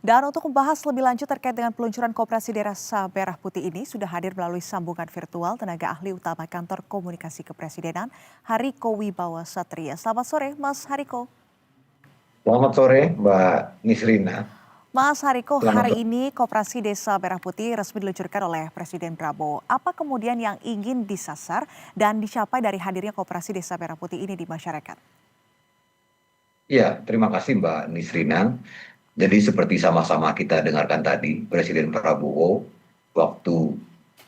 Dan untuk membahas lebih lanjut terkait dengan peluncuran Koperasi Desa Merah Putih ini sudah hadir melalui sambungan virtual tenaga ahli utama Kantor Komunikasi Kepresidenan, Hariko Wibawa Satria. Selamat sore, Mas Hariko. Selamat sore, Mbak Nisrina. Mas Hariko, Selamat hari sore. ini Koperasi Desa Merah Putih resmi diluncurkan oleh Presiden Prabowo. Apa kemudian yang ingin disasar dan dicapai dari hadirnya Koperasi Desa Merah Putih ini di masyarakat? Ya, terima kasih Mbak Nisrina. Jadi seperti sama-sama kita dengarkan tadi, Presiden Prabowo waktu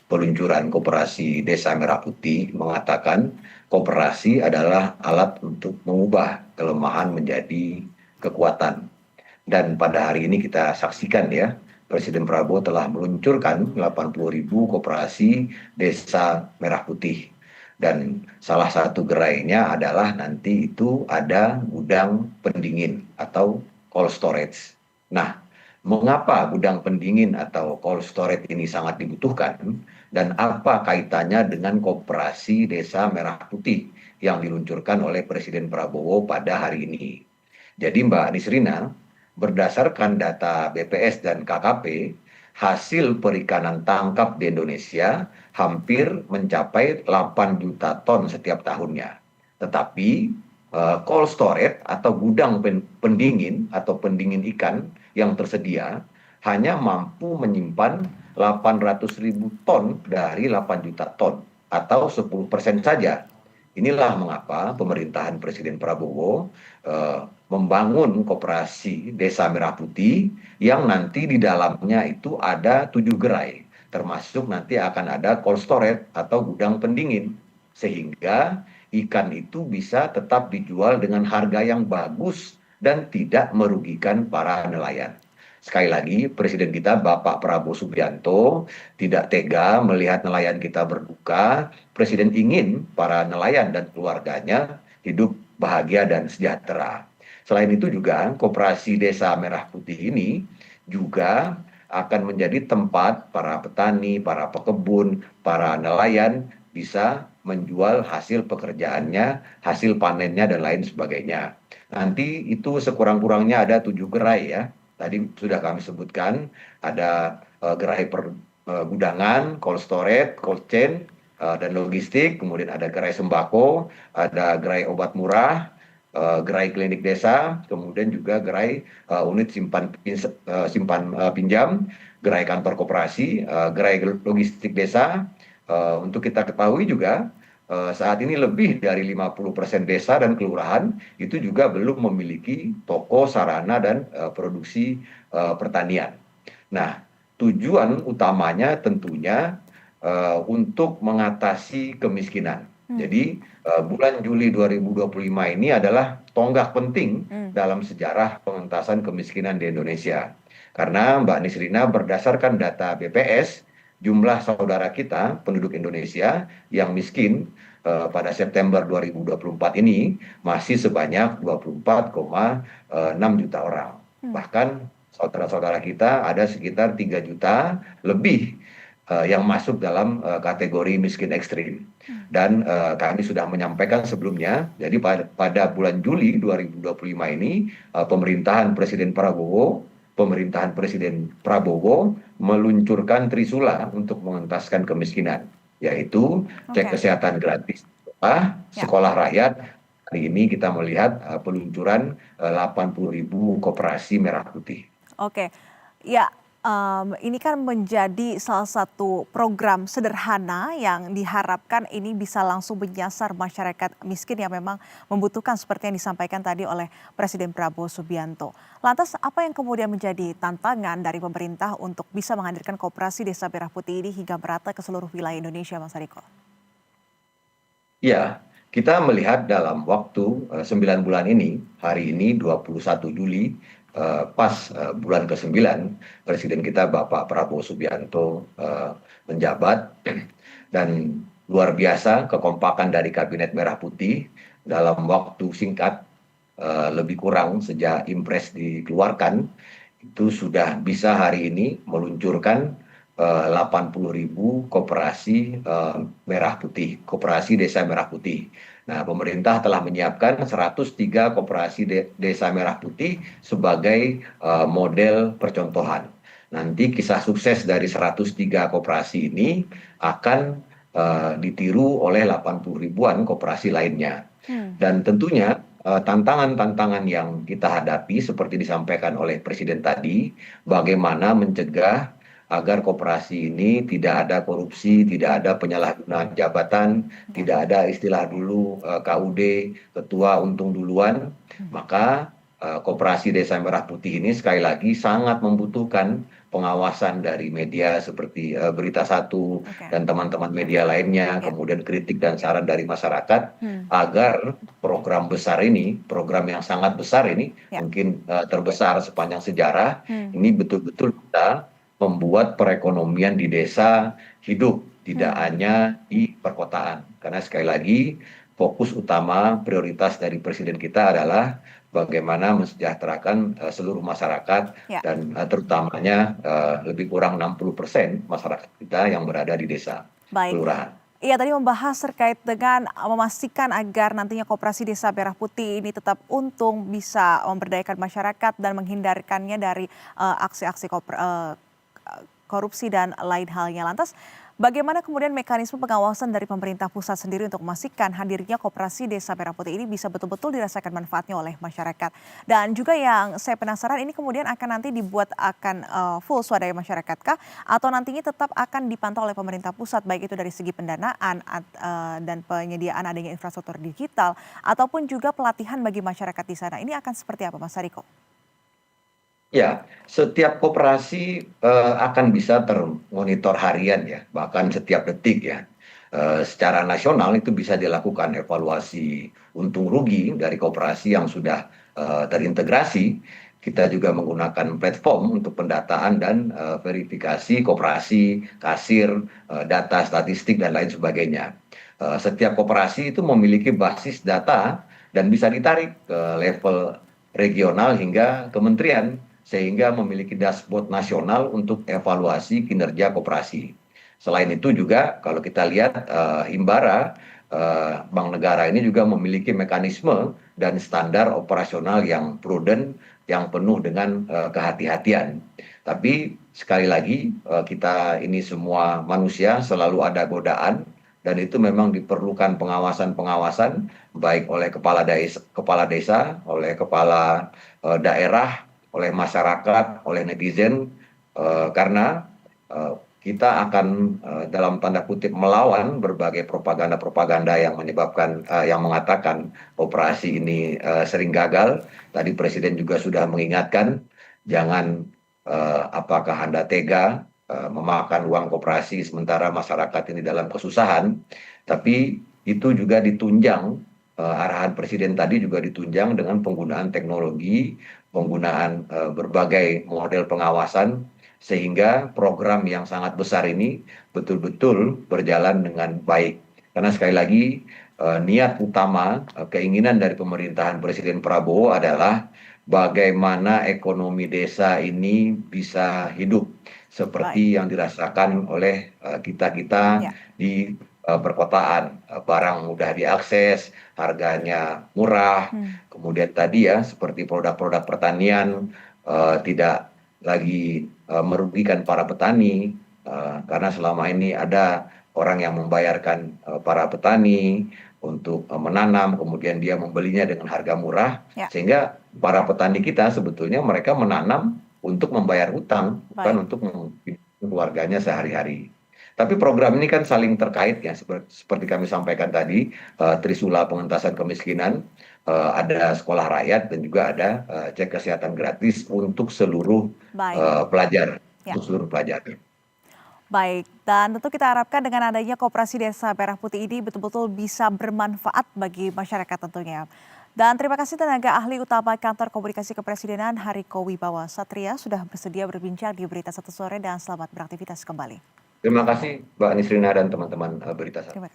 peluncuran Koperasi Desa Merah Putih mengatakan koperasi adalah alat untuk mengubah kelemahan menjadi kekuatan. Dan pada hari ini kita saksikan ya, Presiden Prabowo telah meluncurkan 80.000 koperasi Desa Merah Putih. Dan salah satu gerainya adalah nanti itu ada gudang pendingin atau cold storage. Nah, mengapa gudang pendingin atau cold storage ini sangat dibutuhkan dan apa kaitannya dengan Koperasi Desa Merah Putih yang diluncurkan oleh Presiden Prabowo pada hari ini? Jadi Mbak Nisrina, berdasarkan data BPS dan KKP, hasil perikanan tangkap di Indonesia hampir mencapai 8 juta ton setiap tahunnya. Tetapi cold storage atau gudang pendingin atau pendingin ikan yang tersedia hanya mampu menyimpan 800.000 ton dari 8 juta ton atau 10% saja. Inilah mengapa pemerintahan Presiden Prabowo membangun Koperasi Desa Merah Putih yang nanti di dalamnya itu ada 7 gerai, termasuk nanti akan ada cold storage atau gudang pendingin, sehingga ikan itu bisa tetap dijual dengan harga yang bagus dan tidak merugikan para nelayan. Sekali lagi, Presiden kita Bapak Prabowo Subianto tidak tega melihat nelayan kita berduka. Presiden ingin para nelayan dan keluarganya hidup bahagia dan sejahtera. Selain itu juga Koperasi Desa Merah Putih ini juga akan menjadi tempat para petani, para pekebun, para nelayan bisa menjual hasil pekerjaannya, hasil panennya dan lain sebagainya. Nanti itu sekurang-kurangnya ada 7 gerai ya. Tadi sudah kami sebutkan ada gerai pergudangan, cold storage, cold chain, dan logistik, kemudian ada gerai sembako, ada gerai obat murah, gerai klinik desa, kemudian juga gerai unit simpan pinjam, gerai kantor koperasi, gerai logistik desa. Untuk kita ketahui juga saat ini lebih dari 50% desa dan kelurahan itu juga belum memiliki toko, sarana, dan produksi pertanian. Nah, tujuan utamanya tentunya untuk mengatasi kemiskinan. Jadi bulan Juli 2025 ini adalah tonggak penting dalam sejarah pengentasan kemiskinan di Indonesia. Karena Mbak Nisrina berdasarkan data BPS, jumlah saudara kita penduduk Indonesia yang miskin pada September 2024 ini masih sebanyak 24,6 juta orang. Bahkan saudara-saudara kita ada sekitar 3 juta lebih yang masuk dalam kategori miskin ekstrim. Dan kami sudah menyampaikan sebelumnya, jadi pada bulan Juli 2025 ini pemerintahan Presiden Prabowo meluncurkan Trisula untuk mengentaskan kemiskinan, yaitu cek kesehatan gratis, sekolah rakyat. Hari ini kita melihat peluncuran 80.000 koperasi merah putih. Oke, ya, ini kan menjadi salah satu program sederhana yang diharapkan ini bisa langsung menyasar masyarakat miskin yang memang membutuhkan seperti yang disampaikan tadi oleh Presiden Prabowo Subianto. Lantas apa yang kemudian menjadi tantangan dari pemerintah untuk bisa menghadirkan Koperasi Desa Merah Putih ini hingga merata ke seluruh wilayah Indonesia, Mas Hariko? Ya, kita melihat dalam waktu 9 bulan ini, hari ini 21 Juli, pas bulan ke-9, Presiden kita Bapak Prabowo Subianto menjabat, dan luar biasa kekompakan dari Kabinet Merah Putih dalam waktu singkat, lebih kurang sejak Impres dikeluarkan, itu sudah bisa hari ini meluncurkan 80.000 koperasi merah putih, koperasi desa merah putih. Nah, pemerintah telah menyiapkan 103 koperasi desa merah putih sebagai model percontohan. Nanti kisah sukses dari 103 koperasi ini akan ditiru oleh 80 ribuan koperasi lainnya. Hmm, Dan tentunya tantangan-tantangan yang kita hadapi seperti disampaikan oleh Presiden tadi, bagaimana mencegah agar koperasi ini tidak ada korupsi, tidak ada penyalahgunaan jabatan, ya. tidak ada istilah dulu KUD, ketua untung duluan, Hmm, maka koperasi Desa Merah Putih ini sekali lagi sangat membutuhkan pengawasan dari media seperti Berita Satu oke. dan teman-teman media lainnya, Ya. kemudian kritik dan saran dari masyarakat Hmm, agar program besar ini, program yang sangat besar ini, ya. mungkin terbesar sepanjang sejarah, Hmm, ini betul-betul bisa membuat perekonomian di desa hidup, tidak hmm. hanya di perkotaan. Karena sekali lagi, fokus utama prioritas dari Presiden kita adalah bagaimana mensejahterakan seluruh masyarakat Ya, dan terutamanya lebih kurang 60% masyarakat kita yang berada di desa baik. kelurahan. Iya, tadi membahas terkait dengan memastikan agar nantinya Koperasi Desa Merah Putih ini tetap untung, bisa memberdayakan masyarakat dan menghindarkannya dari aksi-aksi korupsi dan lain halnya. Lantas, bagaimana kemudian mekanisme pengawasan dari pemerintah pusat sendiri untuk memastikan hadirnya Koperasi Desa Merah Putih ini bisa betul-betul dirasakan manfaatnya oleh masyarakat? Dan juga yang saya penasaran, ini kemudian akan nanti dibuat akan full swadaya masyarakat kah? Atau nantinya tetap akan dipantau oleh pemerintah pusat, baik itu dari segi pendanaan dan penyediaan adanya infrastruktur digital, ataupun juga pelatihan bagi masyarakat di sana. Ini akan seperti apa, Mas Hariko? Ya, setiap koperasi akan bisa termonitor harian ya, bahkan setiap detik ya. Secara nasional itu bisa dilakukan evaluasi untung rugi dari koperasi yang sudah terintegrasi. Kita juga menggunakan platform untuk pendataan dan verifikasi koperasi, kasir, data statistik dan lain sebagainya. Setiap koperasi itu memiliki basis data dan bisa ditarik ke level regional hingga kementerian sehingga memiliki dashboard nasional untuk evaluasi kinerja koperasi. Selain itu juga kalau kita lihat Himbara, Bank Negara ini juga memiliki mekanisme dan standar operasional yang prudent, yang penuh dengan kehati-hatian. Tapi sekali lagi kita ini semua manusia selalu ada godaan dan itu memang diperlukan pengawasan-pengawasan baik oleh kepala desa, oleh kepala daerah, oleh masyarakat, oleh netizen, karena kita akan dalam tanda kutip melawan berbagai propaganda-propaganda yang menyebabkan yang mengatakan operasi ini sering gagal. Tadi Presiden juga sudah mengingatkan jangan apakah Anda tega memakan uang koperasi sementara masyarakat ini dalam kesusahan, tapi itu juga ditunjang arahan Presiden tadi juga ditunjang dengan penggunaan teknologi, penggunaan berbagai model pengawasan sehingga program yang sangat besar ini betul-betul berjalan dengan baik. Karena sekali lagi niat utama, keinginan dari pemerintahan Presiden Prabowo adalah bagaimana ekonomi desa ini bisa hidup Baik, seperti yang dirasakan oleh kita-kita ya. di perkotaan. Barang mudah diakses, harganya murah, Hmm, kemudian tadi ya seperti produk-produk pertanian tidak lagi merugikan para petani karena selama ini ada orang yang membayarkan para petani untuk menanam, kemudian dia membelinya dengan harga murah, ya, sehingga para petani kita sebetulnya mereka menanam untuk membayar hutang, bukan baik. untuk menghidupi keluarganya sehari-hari. Tapi program ini kan saling terkait ya, seperti kami sampaikan tadi, Trisula pengentasan kemiskinan, ada sekolah rakyat dan juga ada cek kesehatan gratis untuk seluruh Baik, pelajar, ya. untuk seluruh pelajar. Baik, dan tentu kita harapkan dengan adanya Koperasi Desa Merah Putih ini betul-betul bisa bermanfaat bagi masyarakat tentunya. Dan terima kasih tenaga ahli utama Kantor Komunikasi Kepresidenan Hariko Wibawa Satria sudah bersedia berbincang di Berita Satu Sore dan selamat beraktivitas kembali. Terima kasih Mbak Nisrina dan teman-teman Berita Satu. Terima kasih.